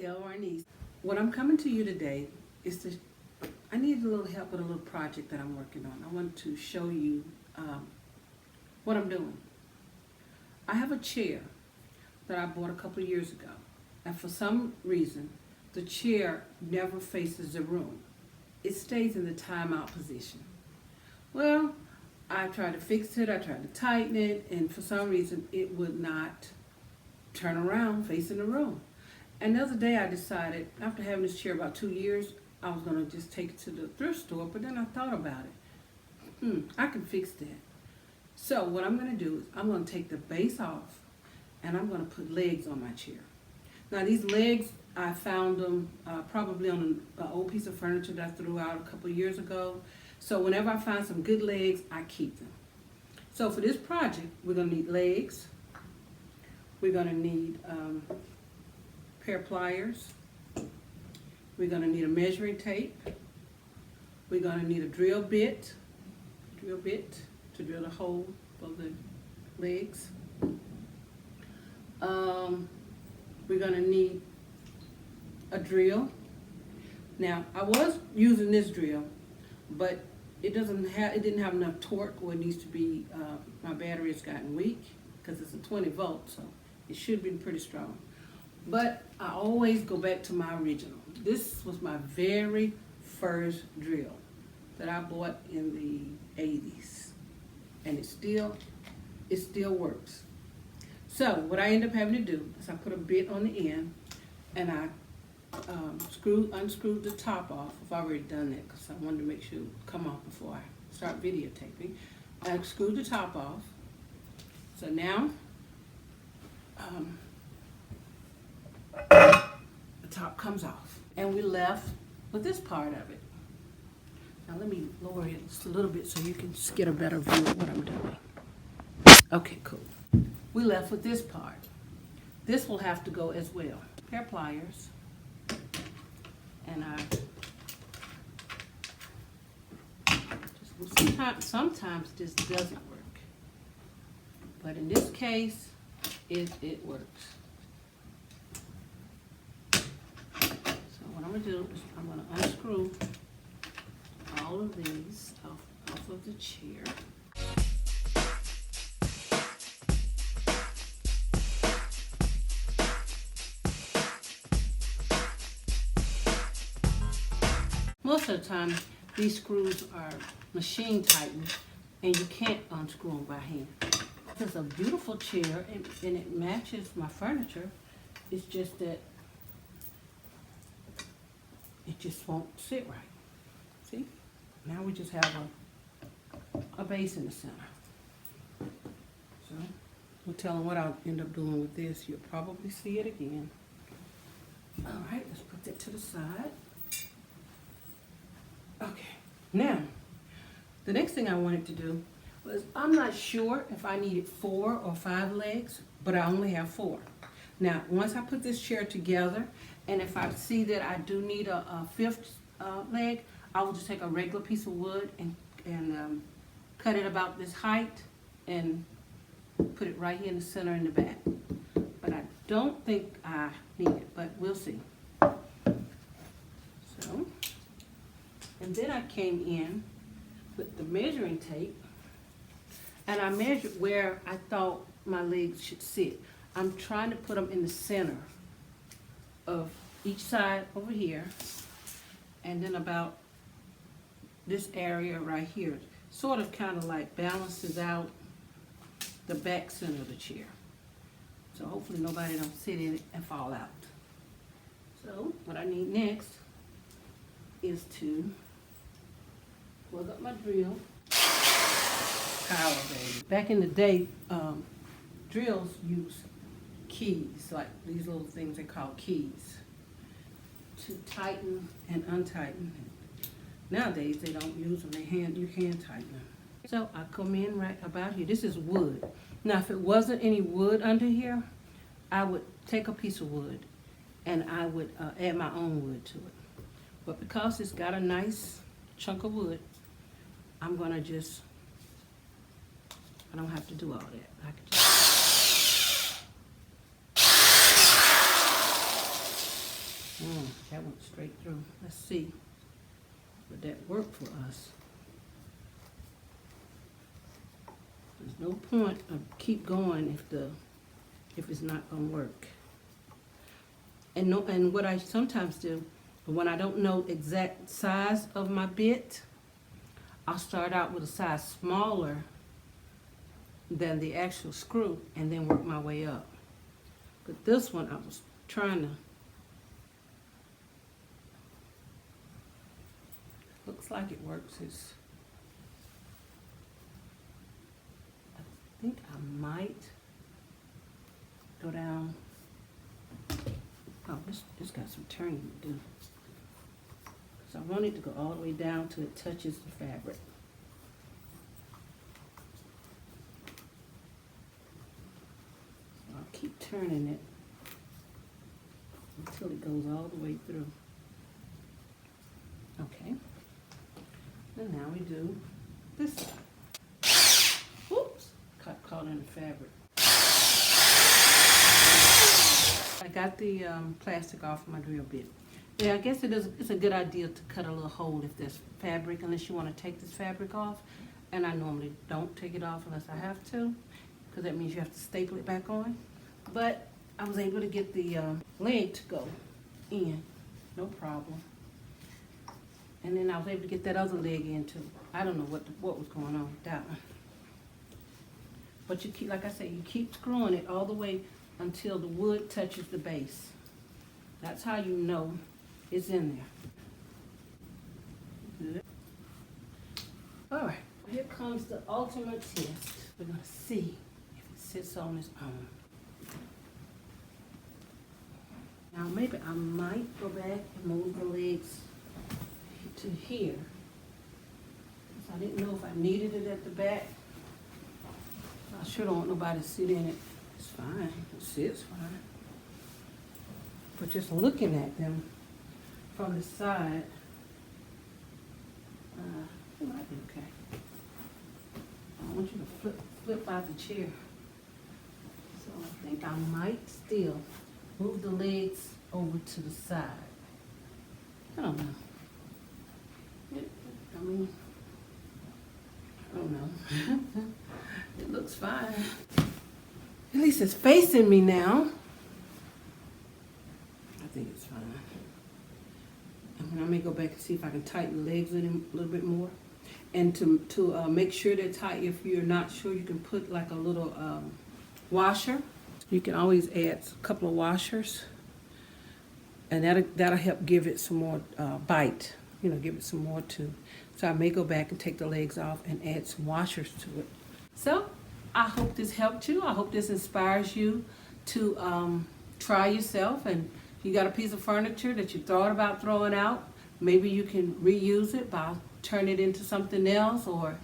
LeahRonise. What I'm coming to you today is I need a little help with a little project that I'm working on. I want to show you what I'm doing. I have a chair that I bought a couple of years ago, and for some reason, the chair never faces the room. It stays in the timeout position. Well, I tried to fix it, I tried to tighten it, and for some reason, it would not turn around facing the room. And the other day I decided, after having this chair about 2 years, I was going to just take it to the thrift store, but then I thought about it. I can fix that. So what I'm going to do is I'm going to take the base off, and I'm going to put legs on my chair. Now these legs, I found them probably on an old piece of furniture that I threw out a couple of years ago. So whenever I find some good legs, I keep them. So for this project, we're going to need legs. We're going to need a pair of pliers. We're going to need a measuring tape. We're going to need a drill bit to drill a hole for the legs. We're going to need a drill. Now, I was using this drill, but it didn't have enough torque where it needs to be. My battery has gotten weak because it's a 20 volt, so it should be pretty strong. But I always go back to my original. This was my very first drill that I bought in the 80s, and it still works. So what I end up having to do is I put a bit on the end, and I unscrewed the top off. I've already done that because I wanted to make sure it would come off before I start videotaping. I screwed the top off. So now the top comes off, and we're left with this part of it. Now let me lower it just a little bit so you can just get a better view of what I'm doing. Okay, cool. We're left with this part. This will have to go as well. Pair of pliers, and sometimes this doesn't work, but in this case, it works. So what I'm gonna do is I'm gonna unscrew all of these off of the chair. Most of the time, these screws are machine tightened, and you can't unscrew them by hand. It's a beautiful chair, and it matches my furniture. It's just that it just won't sit right. See? Now we just have a base in the center. So, we'll tell them what I'll end up doing with this. You'll probably see it again. All right, let's put that to the side. Okay, now, the next thing I wanted to do was, I'm not sure if I needed 4 or 5 legs, but I only have 4. Now, once I put this chair together, and if I see that I do need a 5th leg, I will just take a regular piece of wood and cut it about this height and put it right here in the center in the back. But I don't think I need it, but we'll see. So, and then I came in with the measuring tape, and I measured where I thought my legs should sit. I'm trying to put them in the center of each side over here, and then about this area right here, sort of kind of like balances out the back center of the chair. So hopefully nobody don't sit in it and fall out. So what I need next is to plug up my drill. Power, baby. Back in the day, drills use keys, like these little things they call keys, to tighten and untighten. Nowadays they don't use them. You can tighten them. So I come in right about here. This is wood. Now if it wasn't any wood under here, I would take a piece of wood and I would add my own wood to it. But because it's got a nice chunk of wood, I'm gonna just, I don't have to do all that. I can just That went straight through. Let's see. Would that work for us? There's no point of keep going if it's not gonna work. And what I sometimes do, when I don't know exact size of my bit, I'll start out with a size smaller than the actual screw and then work my way up. But this one I was trying to, looks like it works. I think I might go down. Oh, this got some turning to do. So I want it to go all the way down till it touches the fabric. So I'll keep turning it until it goes all the way through. Okay. And now we do this side. Oops, got caught in the fabric. I got the plastic off my drill bit. Yeah, I guess it's a good idea to cut a little hole if there's fabric, unless you want to take this fabric off. And I normally don't take it off unless I have to, because that means you have to staple it back on. But I was able to get the leg to go in, no problem. And then I was able to get that other leg in too. I don't know what was going on with that one. But you keep, like I say, you keep screwing it all the way until the wood touches the base. That's how you know it's in there. Good. All right, here comes the ultimate test. We're gonna see if it sits on its own. Now maybe I might go back and move the legs to here. I didn't know if I needed it at the back. I sure don't want nobody to sit in it. It's fine, it sits fine. But just looking at them from the side, it might be okay. I want you to flip out the chair. So I think I might still move the legs over to the side. I don't know. I don't know. It looks fine. At least it's facing me now. I think it's fine. And I may go back and see if I can tighten the legs in a little bit more. And to make sure they're tight, if you're not sure, you can put like a little washer. You can always add a couple of washers. And that'll help give it some more bite. You know, give it some more too. So I may go back and take the legs off and add some washers to it. So I hope this helped you. I hope this inspires you to try yourself. And if you got a piece of furniture that you thought about throwing out, maybe you can reuse it by turning it into something else or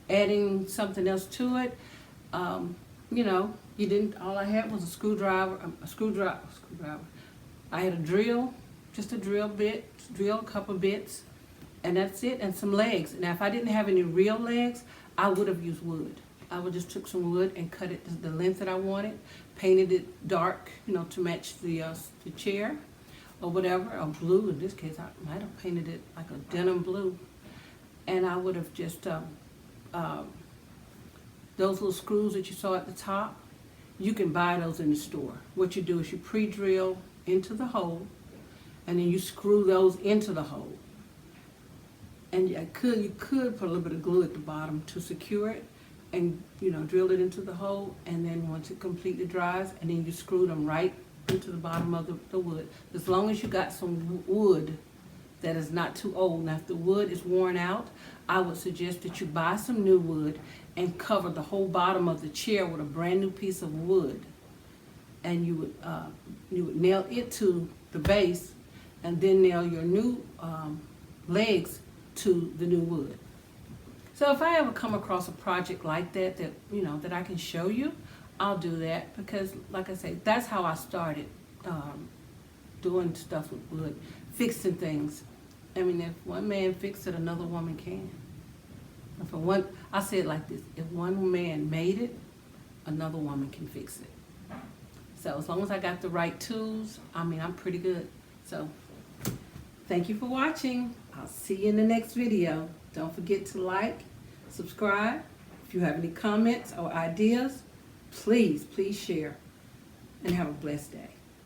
adding something else to it. You know, you didn't. All I had was a screwdriver. I had a drill, just a drill bit, drill a couple bits, and that's it, and some legs. Now, if I didn't have any real legs, I would have used wood. I would just took some wood and cut it to the length that I wanted, painted it dark, you know, to match the chair or whatever, or blue. In this case, I might have painted it like a denim blue. And I would have just, those little screws that you saw at the top, you can buy those in the store. What you do is you pre-drill into the hole, and then you screw those into the hole. And you could put a little bit of glue at the bottom to secure it, and you know, drill it into the hole, and then once it completely dries, and then you screw them right into the bottom of the wood. As long as you got some wood that is not too old. Now, if the wood is worn out, I would suggest that you buy some new wood and cover the whole bottom of the chair with a brand new piece of wood. And you would nail it to the base, and then nail your new legs to the new wood. So if I ever come across a project like that, you know, that I can show you, I'll do that, because like I say, that's how I started doing stuff with wood, fixing things. I mean, if one man fixed it, another woman can. I say it like this: if one man made it, another woman can fix it. So as long as I got the right tools, I mean, I'm pretty good. So Thank you for watching. I'll see you in the next video. Don't forget to like, subscribe. If you have any comments or ideas, please share. And have a blessed day.